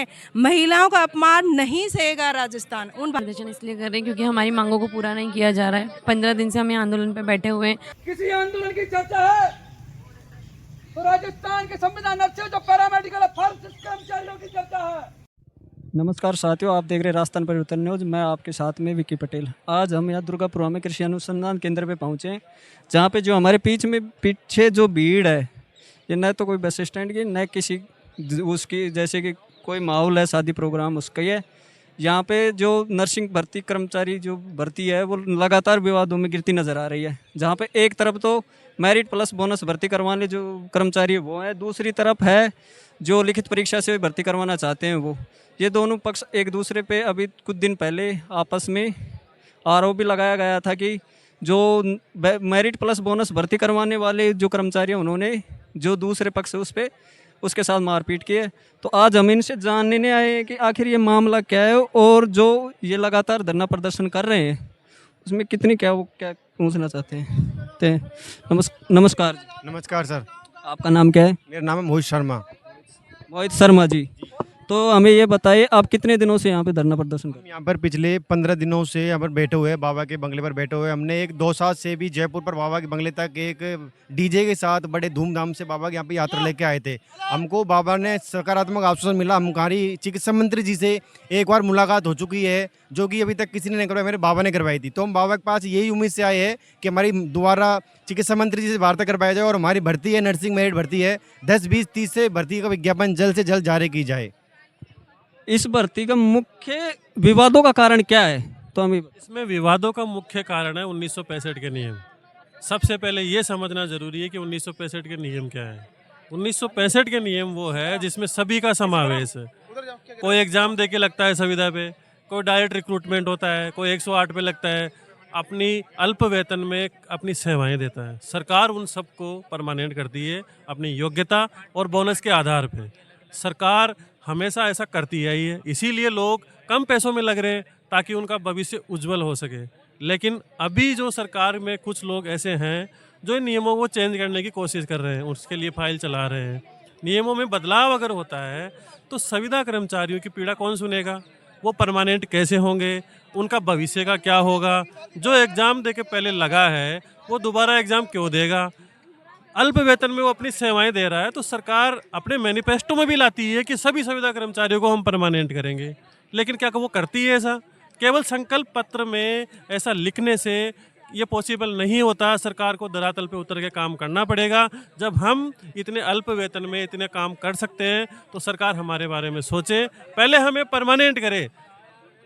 हैं, महिलाओं का अपमान नहीं सहेगा राजस्थान। उन प्रदर्शन इसलिए कर रहे हैं क्योंकि हमारी मांगों को पूरा नहीं किया जा रहा है। 15 दिन से हम यहाँ आंदोलन पे बैठे हुए हैं। किसी आंदोलन की चर्चा है तो राजस्थान के संविधान अच्छे जो पैरामेडिकल फर्स्ट कर्मचारियों की चर्चा है। नमस्कार साथियों, आप देख रहे हैं राजस्थान परिवर्तन न्यूज़। मैं आपके साथ में विक्की पटेल। आज हम यहाँ दुर्गापुरा में कृषि अनुसंधान केंद्र पे पहुँचे हैं, जहाँ पे जो हमारे पीछे जो भीड़ है, ये न तो कोई बस स्टैंड की न किसी उसकी, जैसे कि कोई माहौल है शादी प्रोग्राम उसका ही है। यहाँ पे जो नर्सिंग भर्ती कर्मचारी जो भर्ती है वो लगातार विवादों में गिरती नज़र आ रही है। जहाँ पे एक तरफ तो मेरिट प्लस बोनस भर्ती करवाने जो कर्मचारी है वो है, दूसरी तरफ है जो लिखित परीक्षा से भर्ती करवाना चाहते हैं वो। ये दोनों पक्ष एक दूसरे पे अभी कुछ दिन पहले आपस में आरोप भी लगाया गया था कि जो मेरिट प्लस बोनस भर्ती करवाने वाले जो कर्मचारी हैं उन्होंने जो दूसरे पक्ष उस पर उसके साथ मारपीट की है। तो आज हम इनसे जानने आए हैं कि आखिर ये मामला क्या है और जो ये लगातार धरना प्रदर्शन कर रहे हैं उसमें कितनी क्या पूछना चाहते हैं। नमस्कार। नमस्कार सर। आपका नाम क्या है? मेरा नाम है मोहित शर्मा। मोहित शर्मा जी, तो हमें ये बताइए आप कितने दिनों से यहाँ पे धरना प्रदर्शन कर रहे हैं? यहाँ पर पिछले 15 दिनों से यहाँ पर बैठे हुए हैं, बाबा के बंगले पर बैठे हुए हैं। हमने 2 साल से भी जयपुर पर बाबा के बंगले तक एक डीजे के साथ बड़े धूमधाम से बाबा के यहाँ पे यात्रा लेके आए थे। हमको बाबा ने सकारात्मक आश्वासन मिला। हमारी चिकित्सा मंत्री जी से एक बार मुलाकात हो चुकी है, जो कि अभी तक किसी ने नहीं करवाई, मेरे बाबा ने करवाई थी। तो हम बाबा के पास यही उम्मीद से आए हैं कि हमारी दोबारा चिकित्सा मंत्री जी से वार्ता करवाया जाए और हमारी भर्ती है, नर्सिंग मेरिट भर्ती है, 10, 20, 30 से भर्ती का विज्ञापन जल्द से जल्द जारी की जाए। इस भर्ती का मुख्य विवादों का कारण क्या है? तो हमें इसमें विवादों का मुख्य कारण है 1965 के नियम। सबसे पहले ये समझना जरूरी है कि 1965 के नियम क्या है। 1965 के नियम वो है जिसमें सभी का समावेश है। कोई एग्जाम दे के लगता है संविदा पे, कोई डायरेक्ट रिक्रूटमेंट होता है, कोई 108 पे लगता है, अपनी अल्प वेतन में अपनी सेवाएं देता है। सरकार उन सबको परमानेंट करती है अपनी योग्यता और बोनस के आधार पे। सरकार हमेशा ऐसा करती आई है, इसीलिए लोग कम पैसों में लग रहे हैं ताकि उनका भविष्य उज्जवल हो सके। लेकिन अभी जो सरकार में कुछ लोग ऐसे हैं जो इन नियमों को चेंज करने की कोशिश कर रहे हैं, उसके लिए फाइल चला रहे हैं। नियमों में बदलाव अगर होता है तो संविदा कर्मचारियों की पीड़ा कौन सुनेगा? वो परमानेंट कैसे होंगे? उनका भविष्य का क्या होगा? जो एग्ज़ाम दे के पहले लगा है वो दोबारा एग्ज़ाम क्यों देगा? अल्प वेतन में वो अपनी सेवाएं दे रहा है, तो सरकार अपने मैनिफेस्टो में भी लाती है कि सभी संविदा कर्मचारियों को हम परमानेंट करेंगे। लेकिन क्या वो करती है ऐसा? केवल संकल्प पत्र में ऐसा लिखने से ये पॉसिबल नहीं होता। सरकार को धरातल पे उतर के काम करना पड़ेगा। जब हम इतने अल्प वेतन में इतने काम कर सकते हैं तो सरकार हमारे बारे में सोचे, पहले हमें परमानेंट करे,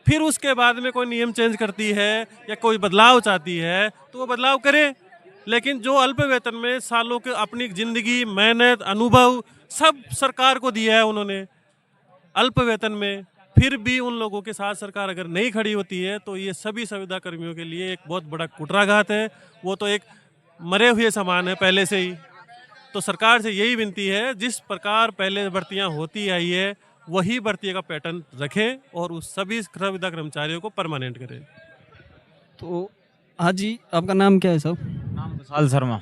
फिर उसके बाद में कोई नियम चेंज करती है या कोई बदलाव चाहती है तो वो बदलाव करे। लेकिन जो अल्प वेतन में सालों के अपनी ज़िंदगी, मेहनत, अनुभव सब सरकार को दिया है उन्होंने अल्प वेतन में, फिर भी उन लोगों के साथ सरकार अगर नहीं खड़ी होती है तो ये सभी संविदा कर्मियों के लिए एक बहुत बड़ा कुठाराघात है। वो तो एक मरे हुए समान है पहले से ही। तो सरकार से यही विनती है, जिस प्रकार पहले भर्तियां होती आई है वही भर्ती का पैटर्न रखें और उस सभी संविदा कर्मचारियों को परमानेंट करें। तो हाँ जी, आपका नाम क्या है साहब? नाम विशाल शर्मा।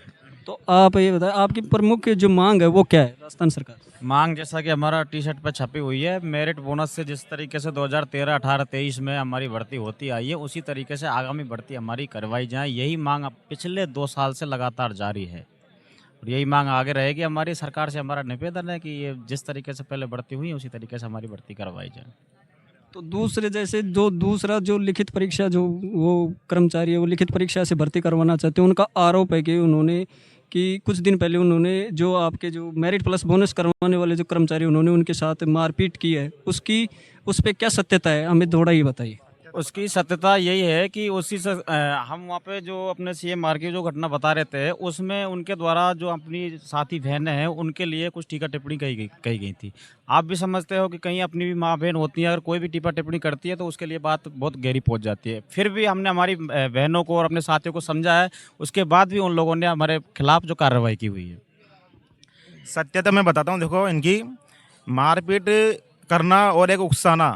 तो आप ये बताएं आपकी प्रमुख जो मांग है वो क्या है राजस्थान सरकार? मांग जैसा कि हमारा टी शर्ट पर छपी हुई है, मेरिट बोनस से जिस तरीके से 2013, 18, 23 में हमारी भर्ती होती आई है उसी तरीके से आगामी भर्ती हमारी करवाई जाए। यही मांग अब पिछले 2 साल से लगातार जारी है और यही मांग आगे रहेगी। हमारी सरकार से हमारा निवेदन है कि ये जिस तरीके से पहले भर्ती हुई है उसी तरीके से हमारी भर्ती करवाई जाए। तो दूसरे जैसे जो दूसरा जो लिखित परीक्षा जो वो कर्मचारी है वो लिखित परीक्षा से भर्ती करवाना चाहते हैं, उनका आरोप है कि उन्होंने कि कुछ दिन पहले उन्होंने जो आपके जो मेरिट प्लस बोनस करवाने वाले जो कर्मचारी उन्होंने उनके साथ मारपीट की है, उस पर क्या सत्यता है? हमें थोड़ा ही बताइए। उसकी सत्यता यही है कि उसी से हम वहाँ पे जो अपने CMR की जो घटना बता रहे थे उसमें उनके द्वारा जो अपनी साथी बहनें हैं उनके लिए कुछ टीका टिप्पणी कही गई थी। आप भी समझते हो कि कहीं अपनी भी माँ बहन होती है, अगर कोई भी टीका टिप्पणी करती है तो उसके लिए बात बहुत गहरी पहुँच जाती है। फिर भी हमने हमारी बहनों को और अपने साथियों को समझा है, उसके बाद भी उन लोगों ने हमारे खिलाफ जो कार्रवाई की हुई है। सत्यता मैं बताता हूँ। देखो, इनकी मारपीट करना और एक उकसाना,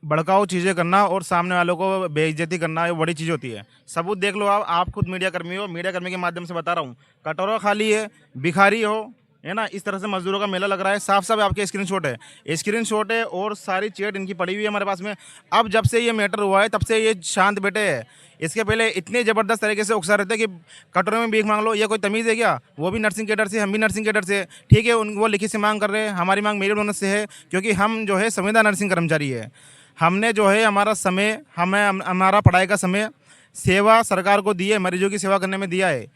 भड़काऊ चीज़ें करना और सामने वालों को बेइज्जती करना, ये बड़ी चीज़ होती है। सबूत देख लो आप खुद मीडिया कर्मी हो, मीडिया कर्मी के माध्यम से बता रहा हूँ। कटोरा खाली है, भिखारी हो, है ना। इस तरह से मजदूरों का मेला लग रहा है, साफ साफ आपके स्क्रीनशॉट है और सारी चेट इनकी पड़ी हुई है हमारे पास में। अब जब से ये मैटर हुआ है तब से ये शांत बैठे हैं। इसके पहले इतने ज़बरदस्त तरीके से उकसा रहे थे कि कटोरे में भीख मांग लो, ये कोई तमीज़ है क्या? वो भी नर्सिंग कैडर से, हम भी नर्सिंग कैडर से, ठीक है। वो लिखित से मांग कर रहे हैं, हमारी मांग मेरिट बोनस से है, क्योंकि हम जो है संविदा नर्सिंग कर्मचारी है। हमने जो है हमारा समय, हमारा पढ़ाई का समय सेवा सरकार को दी है, मरीजों की सेवा करने में दिया है।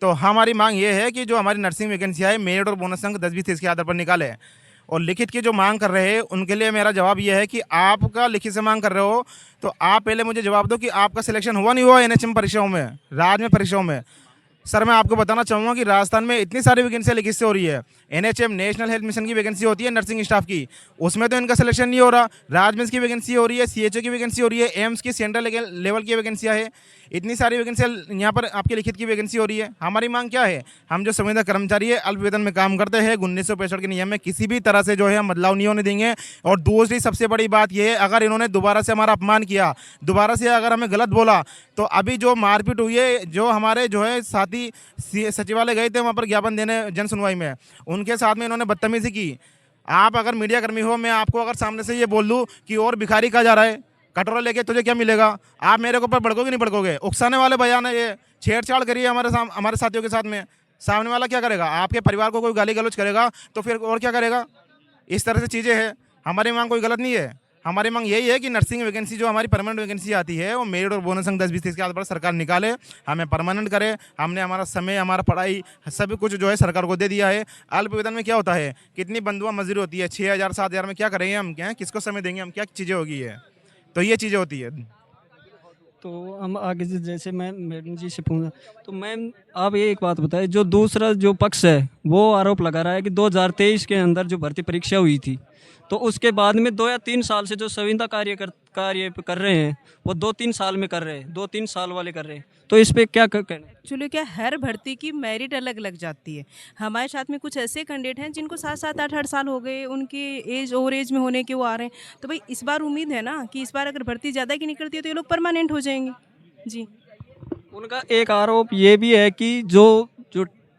तो हमारी मांग ये है कि जो हमारी नर्सिंग वैकेंसियाँ है मेरिट और बोनस अंक 10-20 के आधार पर निकाले। और लिखित की जो मांग कर रहे हैं उनके लिए मेरा जवाब ये है कि आपका लिखित से मांग कर रहे हो तो आप पहले मुझे जवाब दो कि आपका सिलेक्शन हुआ नहीं हुआ एनएचएम परीक्षाओं में, राज्य में परीक्षाओं में। सर मैं आपको बताना चाहूँगा कि राजस्थान में इतनी सारी वैकेंसियाँ लिखित से हो रही है। एनएचएम नेशनल हेल्थ मिशन की वैकेंसी होती है नर्सिंग स्टाफ की, उसमें तो इनका सिलेक्शन नहीं हो रहा। राज्य में इसकी वैकेंसी हो रही है, सीएचओ की वैकेंसी हो रही है, एम्स की सेंट्रल लेवल की वैकेंसियाँ है। इतनी सारी वैकेंसियाँ यहाँ पर आपकी लिखित की वैकेंसी हो रही है। हमारी मांग क्या है? हम जो संविदा कर्मचारी है, अल्प वेतन में काम करते हैं, 1965 के नियम में किसी भी तरह से जो है हम बदलाव नहीं होने देंगे। और दूसरी सबसे बड़ी बात यह है, अगर इन्होंने दोबारा से हमारा अपमान किया, दोबारा से अगर हमें गलत बोला, तो अभी जो मारपीट हुई है, जो हमारे जो है साथी सचिवालय गए थे वहाँ पर ज्ञापन देने जन सुनवाई में, उनके साथ में इन्होंने बदतमीजी की। आप अगर मीडिया कर्मी हो, मैं आपको अगर सामने से ये बोल दूँ कि और भिखारी कहा जा रहा है, कटोरा लेके तुझे क्या मिलेगा, आप मेरे को ऊपर भड़कोगे नहीं भड़कोगे? उकसाने वाले बयान है ये, छेड़छाड़ करिए हमारे साथियों के साथ में। सामने वाला क्या करेगा? आपके परिवार को कोई गाली गलौज करेगा तो फिर और क्या करेगा? इस तरह से चीज़ें हैं। हमारी मांग कोई गलत नहीं है। हमारी मांग यही है कि नर्सिंग वैकेंसी जो हमारी परमानेंट वैकेंसी आती है वो मेरिट और बोनस अंक 10-20 के आधार पर सरकार निकाले, हमें परमानेंट करे। हमने हमारा समय, हमारा पढ़ाई, सब कुछ जो है सरकार को दे दिया है। अल्प वेतन में क्या होता है, कितनी बंधुआ मजदूरी होती है, 6,000 7,000 में क्या करेंगे हम? क्या किसको समय देंगे हम? क्या चीज़ें होगी है? तो ये चीज़ें होती है। तो हम आगे से जैसे मैं मैडम जी से पूछा, तो मैम आप ये एक बात बताएं, जो दूसरा जो पक्ष है वो आरोप लगा रहा है कि 2023 के अंदर जो भर्ती परीक्षा हुई थी, तो उसके बाद में 2 या 3 साल से जो संविदा कार्य कर रहे हैं वो 2-3 साल में कर रहे हैं, 2-3 साल वाले कर रहे हैं। तो इस पे क्या कहना? एक्चुअली क्या, हर भर्ती की मेरिट अलग अलग जाती है। हमारे साथ में कुछ ऐसे कैंडिडेट हैं जिनको 7-7 8-8 साल हो गए, उनकी एज ओवर एज में होने के वो आ रहे हैं। तो भाई इस बार उम्मीद है ना कि इस बार अगर भर्ती ज़्यादा की निकलती है तो ये लोग परमानेंट हो जाएंगे। जी, उनका एक आरोप ये भी है कि जो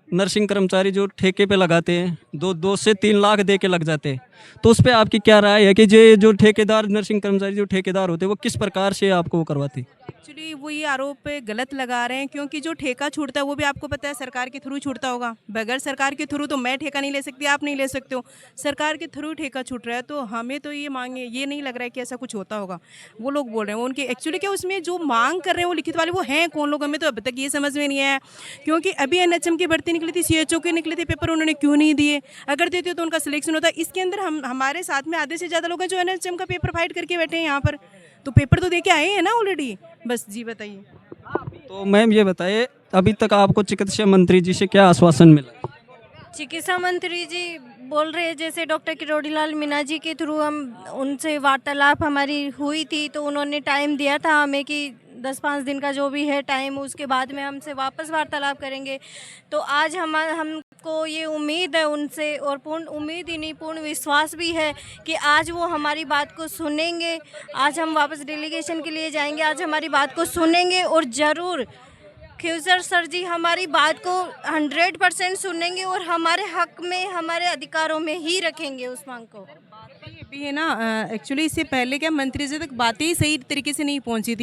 नर्सिंग कर्मचारी जो ठेके पे लगाते हैं, 2 से 3 लाख दे के लग जाते हैं, तो उस पर आपकी क्या राय है कि जो ठेकेदार नर्सिंग कर्मचारी जो ठेकेदार होते हैं वो किस प्रकार से आपको वो करवाते? एक्चुअली वो ये आरोप गलत लगा रहे हैं, क्योंकि जो ठेका छूटता है वो भी आपको पता है सरकार के थ्रू छूटता होगा। बगैर सरकार के थ्रू तो मैं ठेका नहीं ले सकती, आप नहीं ले सकते हो, सरकार के थ्रू ठेका छूट रहा है। तो हमें तो ये मांगे, ये नहीं लग रहा है कि ऐसा कुछ होता होगा। वो लोग बोल रहे हैं उनके, एक्चुअली क्या उसमें जो मांग कर रहे हैं वो लिखित वाले वो हैं कौन लोग, हमें तो अब तक ये समझ में नहीं आया। क्योंकि अभी एनएचएम की भर्ती निकली थी, सीएचओ के निकले थे पेपर, उन्होंने क्यों नहीं दिए? अगर देते तो उनका सिलेक्शन होता। इसके अंदर हमारे साथ में आधे से ज़्यादा लोग हैं जो एनएचएम का पेपर फाइट करके बैठे हैं यहाँ पर, तो पेपर तो दे के आए हैं ना ऑलरेडी। बस जी बताइए। तो मैम ये बताइए, अभी तक आपको चिकित्सा मंत्री जी से क्या आश्वासन मिला? चिकित्सा मंत्री जी बोल रहे हैं, जैसे डॉक्टर किरोड़ीलाल मीना जी के थ्रू हम उनसे वार्तालाप हमारी हुई थी, तो उन्होंने टाइम दिया था हमें कि 10-5 दिन का जो भी है टाइम, उसके बाद में हमसे वापस वार्तालाप करेंगे। तो आज हमको ये उम्मीद है उनसे, और पूर्ण उम्मीद ही नहीं पूर्ण विश्वास भी है कि आज वो हमारी बात को सुनेंगे। आज हम वापस डेलीगेशन के लिए जाएंगे, आज हमारी बात को सुनेंगे और ज़रूर ख्यूसर सर जी हमारी बात को 100% सुनेंगे और हमारे हक में, हमारे अधिकारों में ही रखेंगे उस मांग को। ये भी है ना, एक्चुअली इससे पहले क्या मंत्री जी तक बातें ही सही तरीके से नहीं पहुंची थी।